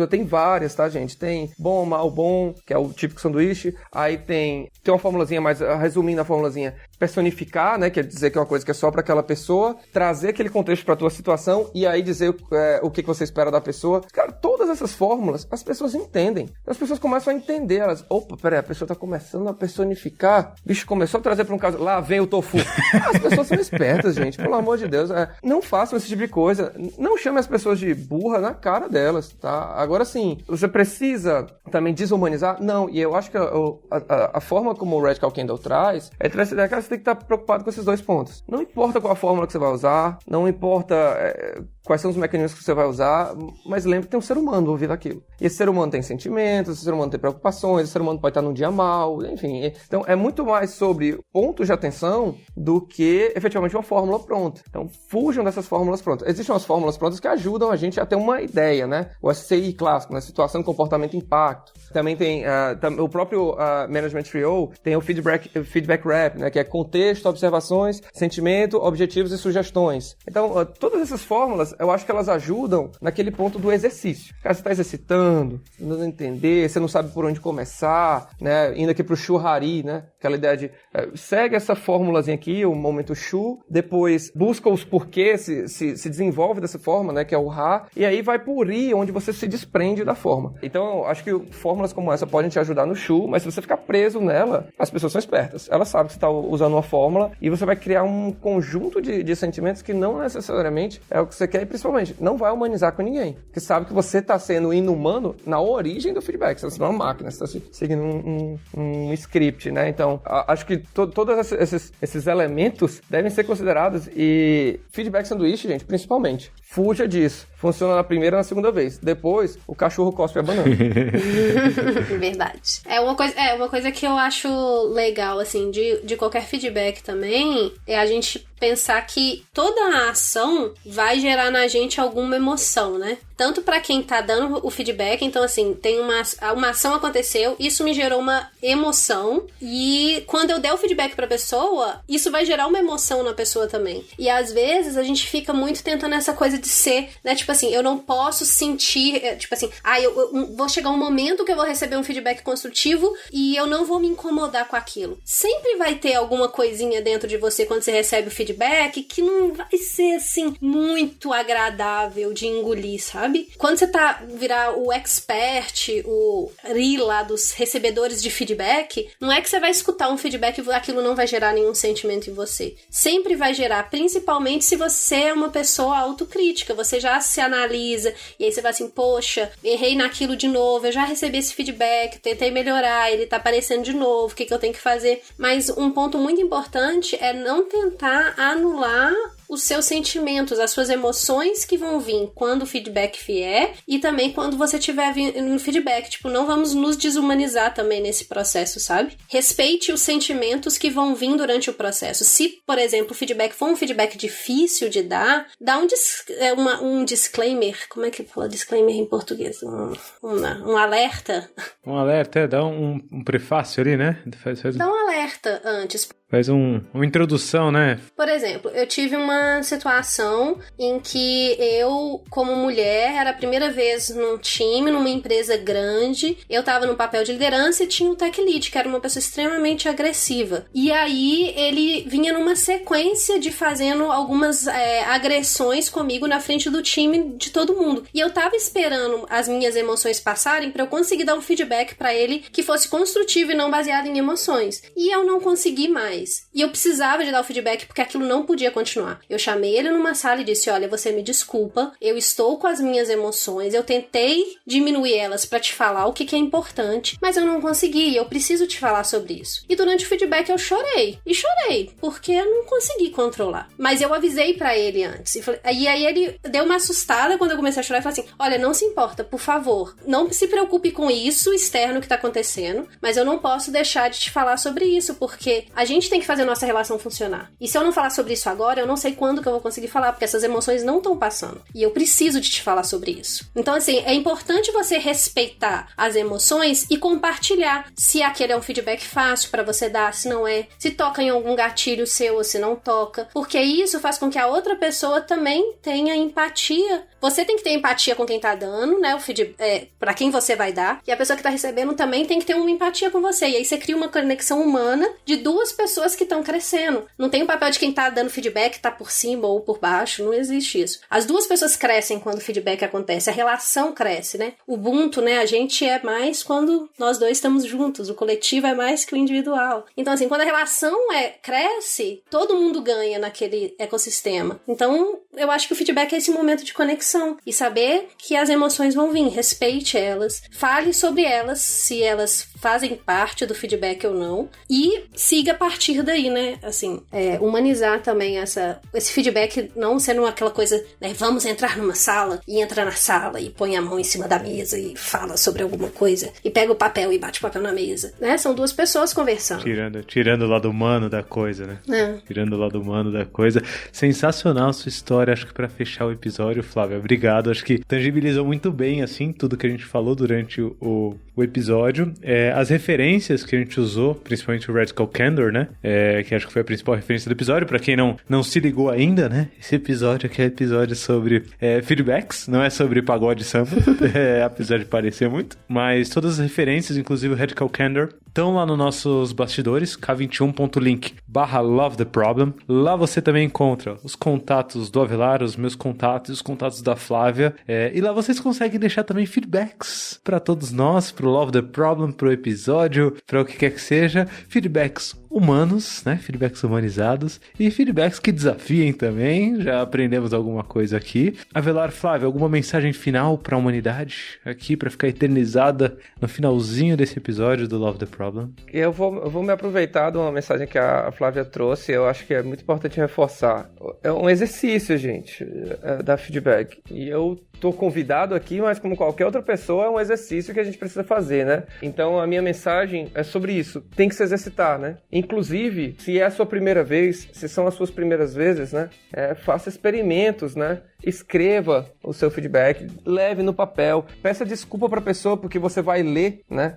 tem várias, tá, gente? Tem bom, mal, bom, que é o típico sanduíche. Aí tem uma formulazinha, mas resumindo a formulazinha, personificar, né, quer dizer que é uma coisa que é só para aquela pessoa, trazer aquele contexto para tua situação e aí dizer o que você espera da pessoa. Cara, todas essas fórmulas, as pessoas entendem. As pessoas começam a entender, elas, opa, peraí, a pessoa tá começando a personificar, bicho, começou a trazer para um caso, lá vem o tofu. As pessoas são espertas, gente, pelo amor de Deus, não façam esse tipo de coisa, não chame as pessoas de burra na cara delas, tá? Agora sim, você precisa também desumanizar? Não, e eu acho que a forma como o Radical Candle traz, traz essa ideia que você tem que estar preocupado com esses dois pontos. Não importa qual a fórmula que você vai usar, não importa quais são os mecanismos que você vai usar, mas lembre que tem um ser humano envolvido naquilo. E esse ser humano tem sentimentos, esse ser humano tem preocupações, esse ser humano pode estar num dia mal, enfim. Então, é muito mais sobre pontos de atenção do que, efetivamente, uma fórmula pronta. Então, fujam dessas fórmulas prontas. Existem umas fórmulas prontas que ajudam a gente a ter uma ideia, né? O SCI clássico, né? Situação, comportamento, impacto. Também tem o próprio Management Trio, tem o Feedback Wrap, né? Que é contexto, observações, sentimento, objetivos e sugestões. Então, todas essas fórmulas, eu acho que elas ajudam naquele ponto do exercício. Cara, você está exercitando, tentando entender, você não sabe por onde começar, né? Indo aqui pro Shu-Hari, né? Aquela ideia de segue essa fórmulazinha aqui, o momento Shu, depois busca os porquês, se desenvolve dessa forma, né? Que é o Ha, e aí vai por I, onde você se desprende da forma. Então, eu acho que fórmulas como essa podem te ajudar no Shu, mas se você ficar preso nela, as pessoas são espertas. Elas sabem que você está usando uma fórmula e você vai criar um conjunto de sentimentos que não necessariamente é o que você quer e, principalmente, não vai humanizar com ninguém. Porque sabe que você está sendo inumano na origem do feedback. Você está sendo uma máquina, você está seguindo um script, né? Então, acho que todos esses elementos devem ser considerados e feedback sanduíche, gente, principalmente. Fuja disso. Funciona na primeira e na segunda vez. Depois, o cachorro cospe a banana. Verdade. Uma coisa que eu acho legal, assim, de qualquer feedback também, é a gente pensar que toda a ação vai gerar na gente alguma emoção, né? Tanto pra quem tá dando o feedback, então assim, tem uma ação aconteceu, isso me gerou uma emoção, e quando eu der o feedback pra pessoa, isso vai gerar uma emoção na pessoa também. E às vezes a gente fica muito tentando essa coisa de ser, né? Tipo assim, eu não posso sentir, tipo assim, eu vou chegar um momento que eu vou receber um feedback construtivo e eu não vou me incomodar com aquilo. Sempre vai ter alguma coisinha dentro de você quando você recebe o feedback que não vai ser, assim, muito agradável de engolir, sabe? Quando você virar o expert, o RI lá dos recebedores de feedback, não é que você vai escutar um feedback e aquilo não vai gerar nenhum sentimento em você. Sempre vai gerar, principalmente se você é uma pessoa autocrítica, você já se analisa, e aí você vai assim, poxa, errei naquilo de novo, eu já recebi esse feedback, tentei melhorar, ele tá aparecendo de novo, o que eu tenho que fazer? Mas um ponto muito importante é não tentar anular os seus sentimentos, as suas emoções que vão vir quando o feedback vier e também quando você estiver no feedback. Tipo, não vamos nos desumanizar também nesse processo, sabe? Respeite os sentimentos que vão vir durante o processo. Se, por exemplo, o feedback for um feedback difícil de dar, dá um disclaimer. Como é que fala disclaimer em português? Um alerta. Um alerta, dá um prefácio ali, né? Dá um alerta antes. Faz uma introdução, né? Por exemplo, eu tive uma situação em que eu, como mulher, era a primeira vez num time, numa empresa grande, eu tava no papel de liderança e tinha o tech lead, que era uma pessoa extremamente agressiva. E aí, ele vinha numa sequência de fazendo algumas agressões comigo na frente do time de todo mundo. E eu tava esperando as minhas emoções passarem pra eu conseguir dar um feedback pra ele que fosse construtivo e não baseado em emoções. E eu não consegui mais. E eu precisava de dar o feedback porque aquilo não podia continuar. Eu chamei ele numa sala e disse, olha, você me desculpa, eu estou com as minhas emoções, eu tentei diminuir elas pra te falar o que é importante, mas eu não consegui, eu preciso te falar sobre isso. E durante o feedback eu chorei, porque eu não consegui controlar. Mas eu avisei pra ele antes. E aí ele deu uma assustada quando eu comecei a chorar e falou assim, olha, não se importa, por favor, não se preocupe com isso externo que tá acontecendo, mas eu não posso deixar de te falar sobre isso, porque a gente tem que fazer a nossa relação funcionar. E se eu não falar sobre isso agora, eu não sei quando que eu vou conseguir falar, porque essas emoções não estão passando. E eu preciso de te falar sobre isso. Então, assim, é importante você respeitar as emoções e compartilhar se aquele é um feedback fácil pra você dar, se não é, se toca em algum gatilho seu ou se não toca, porque isso faz com que a outra pessoa também tenha empatia. Você tem que ter empatia com quem tá dando, né, pra quem você vai dar, e a pessoa que tá recebendo também tem que ter uma empatia com você. E aí você cria uma conexão humana de duas pessoas pessoas que estão crescendo. Não tem o papel de quem tá dando feedback, tá por cima ou por baixo, não existe isso. As duas pessoas crescem quando o feedback acontece, a relação cresce, né? O Ubuntu, né, a gente é mais quando nós dois estamos juntos, o coletivo é mais que o individual. Então, assim, quando a relação cresce, todo mundo ganha naquele ecossistema. Então, eu acho que o feedback é esse momento de conexão e saber que as emoções vão vir, respeite elas, fale sobre elas, se elas fazem parte do feedback ou não, e siga a partir daí, né? Assim, humanizar também esse feedback, não sendo aquela coisa, né? Vamos entrar numa sala, e entra na sala, e põe a mão em cima da mesa, e fala sobre alguma coisa, e pega o papel e bate o papel na mesa, né? São duas pessoas conversando. Tirando o lado humano da coisa, né? Tirando o lado humano da coisa. Sensacional a sua história, acho que pra fechar o episódio, Flávia, obrigado, acho que tangibilizou muito bem, assim, tudo que a gente falou durante o episódio. As referências que a gente usou, principalmente o Radical Candor, né? Que acho que foi a principal referência do episódio. Pra quem não se ligou ainda, né? Esse episódio aqui é episódio sobre feedbacks, não é sobre pagode e samba, apesar de parecer muito. Mas todas as referências, inclusive o Radical Candor, estão lá nos nossos bastidores, k21.link/LoveTheProblem. Lá você também encontra os contatos do Avelar, os meus contatos, os contatos da Flávia. E lá vocês conseguem deixar também feedbacks para todos nós, pro Love the Problem, pro episódio, para o que quer que seja. Feedbacks humanos, né? Feedbacks humanizados e feedbacks que desafiem também. Já aprendemos alguma coisa aqui. Avelar, Flávia, alguma mensagem final para a humanidade aqui para ficar eternizada no finalzinho desse episódio do Love the Problem? Eu vou me aproveitar de uma mensagem que a Flávia trouxe. Eu acho que é muito importante reforçar. É um exercício, gente, dar feedback. E eu tô convidado aqui, mas como qualquer outra pessoa, é um exercício que a gente precisa fazer, né? Então, a minha mensagem é sobre isso. Tem que se exercitar, né? Inclusive, se é a sua primeira vez, se são as suas primeiras vezes, né? Faça experimentos, né? Escreva o seu feedback, leve no papel, peça desculpa pra pessoa porque você vai ler, né?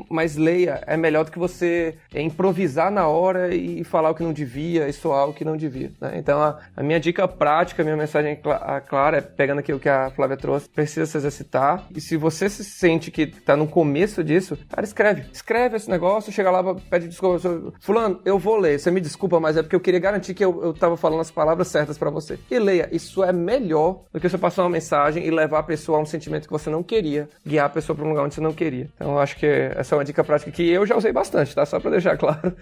Mas leia, é melhor do que você improvisar na hora e falar o que não devia e soar o que não devia, né? Então, a minha dica prática, a minha mensagem clara, pegando aqui o que a Flávia trouxe, precisa se exercitar. E se você se sente que tá no começo disso, cara, escreve esse negócio, chega lá, pede desculpa, fulano, eu vou ler, você me desculpa, mas é porque eu queria garantir que eu tava falando as palavras certas pra você. E leia, isso é melhor do que você passar uma mensagem e levar a pessoa a um sentimento que você não queria, guiar a pessoa pra um lugar onde você não queria. Então eu acho que essa é uma dica prática que eu já usei bastante, tá? Só pra deixar claro,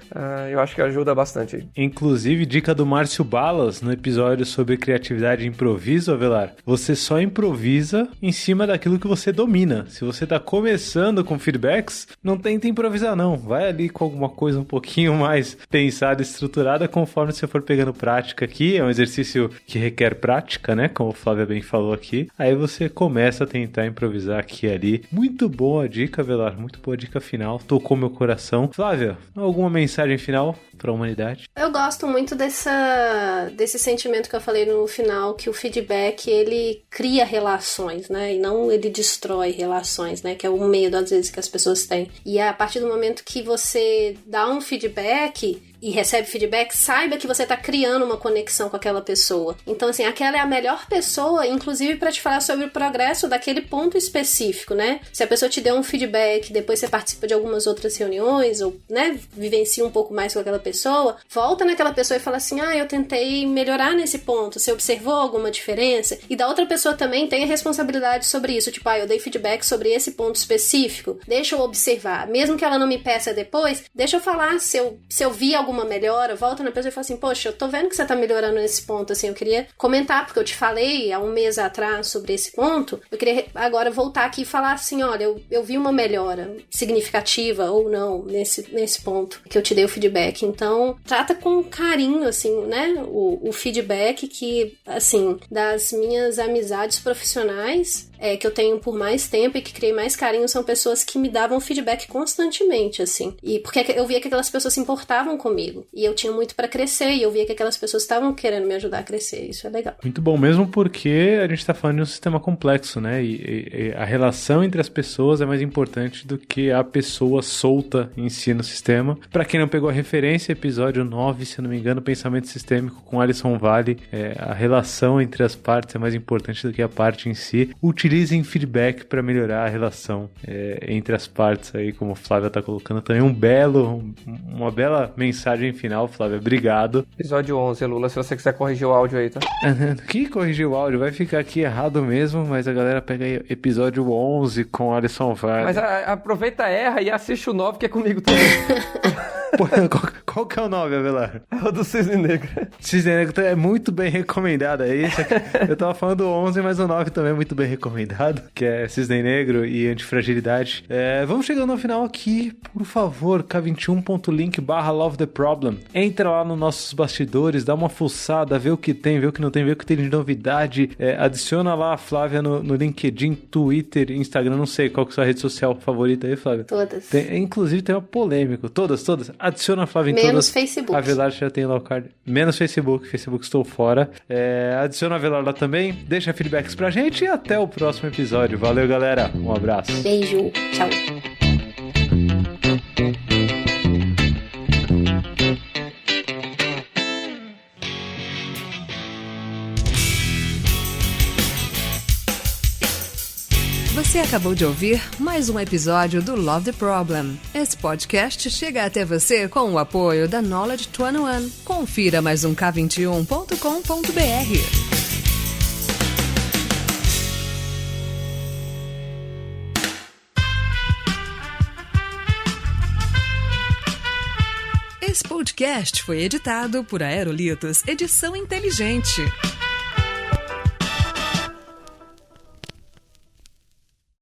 eu acho que ajuda bastante. Inclusive, dica do Márcio Balas no episódio sobre criatividade e improviso, Avelar, você só improvisa em cima daquilo que você domina. Se você tá começando com feedbacks, não tenta improvisar não, vai ali com alguma coisa um pouquinho mais pensada, estruturada, conforme você for pegando prática aqui, é um exercício que requer prática, né, como o Flávia bem falou aqui, aí você começa a tentar improvisar aqui e ali. Muito boa dica, Avelar, muito boa dica final, tocou meu coração. Flávia, alguma mensagem final para a humanidade? Eu gosto muito desse sentimento que eu falei no final, que o feedback, ele cria relações, né, e não ele destrói relações, né, que é o medo, às vezes, que as pessoas têm. E a partir do momento que você dá um feedback e recebe feedback, saiba que você tá criando uma conexão com aquela pessoa. Então, assim, aquela é a melhor pessoa, inclusive para te falar sobre o progresso daquele ponto específico, né? Se a pessoa te deu um feedback, depois você participa de algumas outras reuniões, ou, né, vivencia um pouco mais com aquela pessoa, volta naquela pessoa e fala assim, eu tentei melhorar nesse ponto, você observou alguma diferença? E da outra pessoa também tem a responsabilidade sobre isso, tipo, eu dei feedback sobre esse ponto específico, deixa eu observar, mesmo que ela não me peça depois, deixa eu falar, se eu vi alguma melhora, volta na pessoa e fala assim, poxa, eu tô vendo que você tá melhorando nesse ponto, assim, eu queria comentar, porque eu te falei há um mês atrás sobre esse ponto, eu queria agora voltar aqui e falar assim, olha, eu vi uma melhora significativa ou não nesse ponto que eu te dei o feedback. Então, trata com carinho, assim, né, o feedback que, assim, das minhas amizades profissionais, que eu tenho por mais tempo e que criei mais carinho, são pessoas que me davam feedback constantemente, assim. E porque eu via que aquelas pessoas se importavam comigo. E eu tinha muito pra crescer e eu via que aquelas pessoas estavam querendo me ajudar a crescer. Isso é legal. Muito bom, mesmo porque a gente tá falando de um sistema complexo, né? E a relação entre as pessoas é mais importante do que a pessoa solta em si no sistema. Pra quem não pegou a referência, episódio 9, se eu não me engano, Pensamento Sistêmico com Alison Vale. A relação entre as partes é mais importante do que a parte em si. utilizem feedback para melhorar a relação entre as partes aí, como a Flávia tá colocando também. Uma bela mensagem final, Flávia. Obrigado. Episódio 11, Lula, se você quiser corrigir o áudio aí, tá? Que corrigir o áudio? Vai ficar aqui errado mesmo, mas a galera pega aí episódio 11 com Alisson Vale. Mas aproveita, erra e assiste o 9 que é comigo também. Pô, qual que é o 9, Avelar? É o do Cisne Negro. Cisne Negro é muito bem recomendado, é isso? Eu tava falando do 11, mas o 9 também é muito bem recomendado, que é Cisne Negro e Antifragilidade. Vamos chegando ao final aqui, por favor, k21.link/Love the Problem. Entra lá nos nossos bastidores, dá uma fuçada, vê o que tem, vê o que não tem, vê o que tem de novidade. Adiciona lá a Flávia no LinkedIn, Twitter, Instagram, não sei qual que é a sua rede social favorita aí, Flávia? Todas. Inclusive tem uma polêmica. Todas. Adiciona a Flávia em Menos todas. Facebook. A Avelar já tem lá o card. Menos Facebook estou fora. Adiciona a Avelar lá também. Deixa feedbacks pra gente e até o próximo episódio. Valeu, galera. Um abraço. Beijo. Tchau. Você acabou de ouvir mais um episódio do Love the Problem. Esse podcast chega até você com o apoio da Knowledge 21. Confira mais um k21.com.br. Esse podcast foi editado por Aerolitos Edição Inteligente.